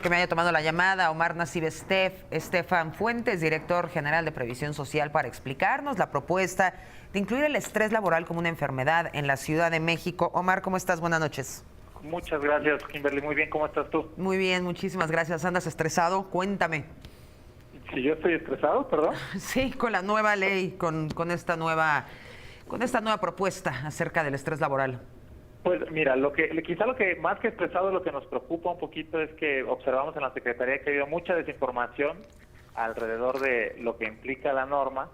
Que me haya tomado la llamada Omar Nassib Estefan Fuentes, director general de Previsión Social, para explicarnos la propuesta de incluir el estrés laboral como una enfermedad en la Ciudad de México. Omar, ¿cómo estás? Buenas noches. Muchas gracias, Kimberly. Muy bien, ¿cómo estás tú? Muy bien, muchísimas gracias. ¿Andas estresado? Cuéntame. Si yo estoy estresado, perdón. Sí, con la nueva ley, con esta nueva propuesta acerca del estrés laboral. Pues mira, quizá lo que más que estresado, lo que nos preocupa un poquito es que observamos en la Secretaría que ha habido mucha desinformación alrededor de lo que implica la norma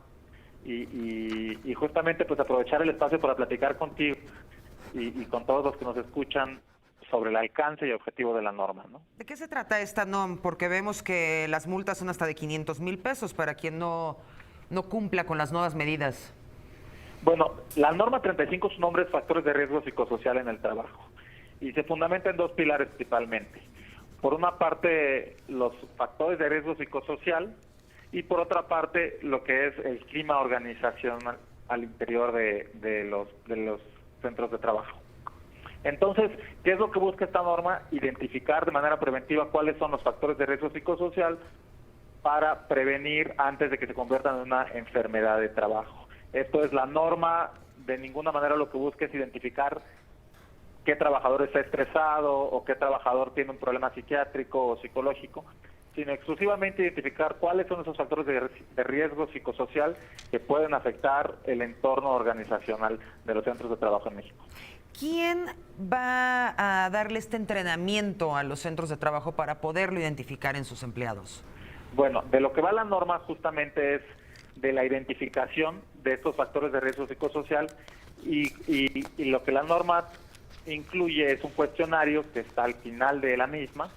y justamente pues aprovechar el espacio para platicar contigo y con todos los que nos escuchan sobre el alcance y objetivo de la norma, ¿no? ¿De qué se trata esta NOM? Porque vemos que las multas son hasta de 500,000 pesos para quien no cumpla con las nuevas medidas. Bueno, la norma 35, su nombre es Factores de Riesgo Psicosocial en el Trabajo y se fundamenta en dos pilares principalmente. Por una parte, los factores de riesgo psicosocial y por otra parte, lo que es el clima organizacional al interior de los centros de trabajo. Entonces, ¿qué es lo que busca esta norma? Identificar de manera preventiva cuáles son los factores de riesgo psicosocial para prevenir antes de que se conviertan en una enfermedad de trabajo. Esto es, la norma de ninguna manera lo que busca es identificar qué trabajador está estresado o qué trabajador tiene un problema psiquiátrico o psicológico, sino exclusivamente identificar cuáles son esos factores de riesgo psicosocial que pueden afectar el entorno organizacional de los centros de trabajo en México. ¿Quién va a darle este entrenamiento a los centros de trabajo para poderlo identificar en sus empleados? Bueno, de lo que va la norma justamente es de la identificación de estos factores de riesgo psicosocial y lo que la norma incluye es un cuestionario que está al final de la misma,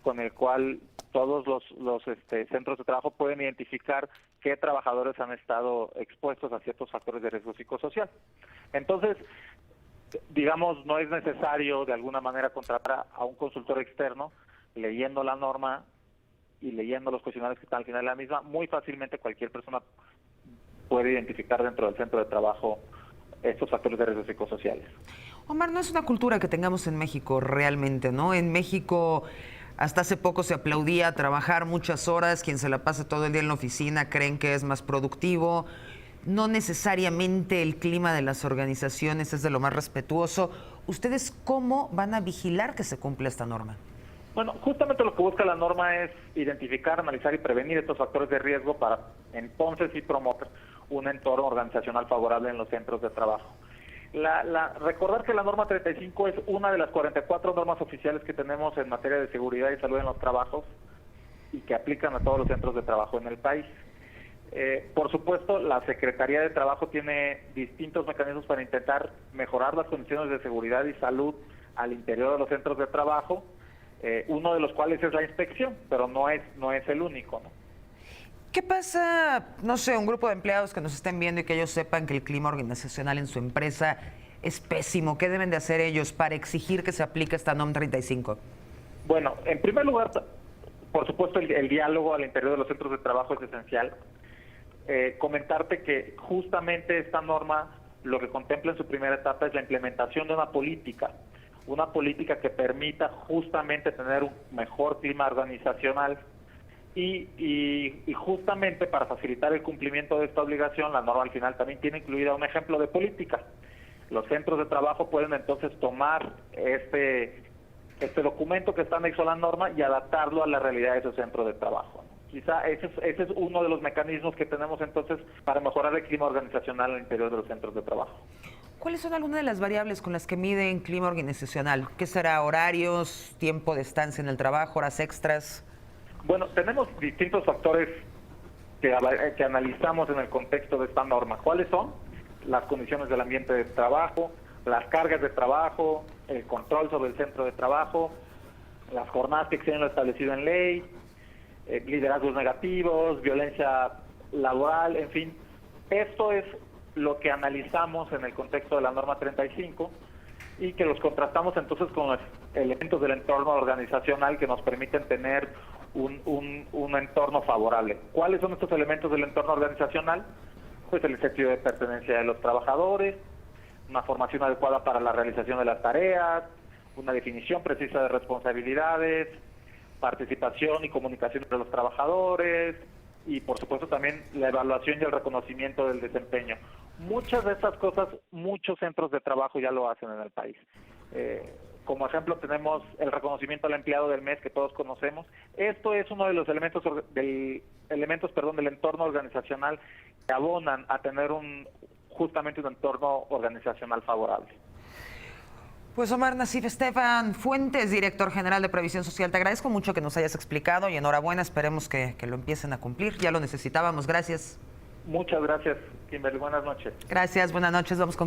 con el cual todos los centros de trabajo pueden identificar qué trabajadores han estado expuestos a ciertos factores de riesgo psicosocial. Entonces, digamos, no es necesario de alguna manera contratar a un consultor externo. Leyendo la norma y leyendo los cuestionarios que están al final de la misma, muy fácilmente cualquier persona puede identificar dentro del centro de trabajo estos factores de riesgo psicosociales. Omar, no es una cultura que tengamos en México realmente, ¿no? En México hasta hace poco se aplaudía trabajar muchas horas, quien se la pasa todo el día en la oficina creen que es más productivo. No necesariamente el clima de las organizaciones es de lo más respetuoso. ¿Ustedes cómo van a vigilar que se cumpla esta norma? Bueno, justamente lo que busca la norma es identificar, analizar y prevenir estos factores de riesgo para entonces sí promover un entorno organizacional favorable en los centros de trabajo. Recordar que la norma 35 es una de las 44 normas oficiales que tenemos en materia de seguridad y salud en los trabajos y que aplican a todos los centros de trabajo en el país. Por supuesto, la Secretaría de Trabajo tiene distintos mecanismos para intentar mejorar las condiciones de seguridad y salud al interior de los centros de trabajo, uno de los cuales es la inspección, pero no es el único, ¿no? ¿Qué pasa, no sé, un grupo de empleados que nos estén viendo y que ellos sepan que el clima organizacional en su empresa es pésimo? ¿Qué deben de hacer ellos para exigir que se aplique esta NOM 35? Bueno, en primer lugar, por supuesto, el diálogo al interior de los centros de trabajo es esencial. Comentarte que justamente esta norma lo que contempla en su primera etapa es la implementación de una política que permita justamente tener un mejor clima organizacional y justamente para facilitar el cumplimiento de esta obligación, la norma al final también tiene incluida un ejemplo de política. Los centros de trabajo pueden entonces tomar este documento que está anexo a la norma y adaptarlo a la realidad de su centro de trabajo. Quizá ese es uno de los mecanismos que tenemos entonces para mejorar el clima organizacional al interior de los centros de trabajo. ¿Cuáles son algunas de las variables con las que miden clima organizacional? ¿Qué será? ¿Horarios, tiempo de estancia en el trabajo, horas extras? Bueno, tenemos distintos factores que analizamos en el contexto de esta norma. ¿Cuáles son? Las condiciones del ambiente de trabajo, las cargas de trabajo, el control sobre el centro de trabajo, las jornadas que exceden lo establecido en ley, liderazgos negativos, violencia laboral, en fin. Esto es lo que analizamos en el contexto de la norma 35 y que los contrastamos entonces con los elementos del entorno organizacional que nos permiten tener un entorno favorable. ¿Cuáles son estos elementos del entorno organizacional? Pues el sentido de pertenencia de los trabajadores, una formación adecuada para la realización de las tareas, una definición precisa de responsabilidades, participación y comunicación entre los trabajadores y por supuesto también la evaluación y el reconocimiento del desempeño. Muchas de estas cosas, muchos centros de trabajo ya lo hacen en el país. Como ejemplo tenemos el reconocimiento al empleado del mes que todos conocemos. Esto es uno de los elementos del entorno organizacional que abonan a tener justamente un entorno organizacional favorable. Pues Omar Nassif Esteban Fuentes, director general de Previsión Social, te agradezco mucho que nos hayas explicado y enhorabuena, esperemos que lo empiecen a cumplir, ya lo necesitábamos, gracias. Muchas gracias, Kimberly, buenas noches. Gracias, buenas noches, vamos con...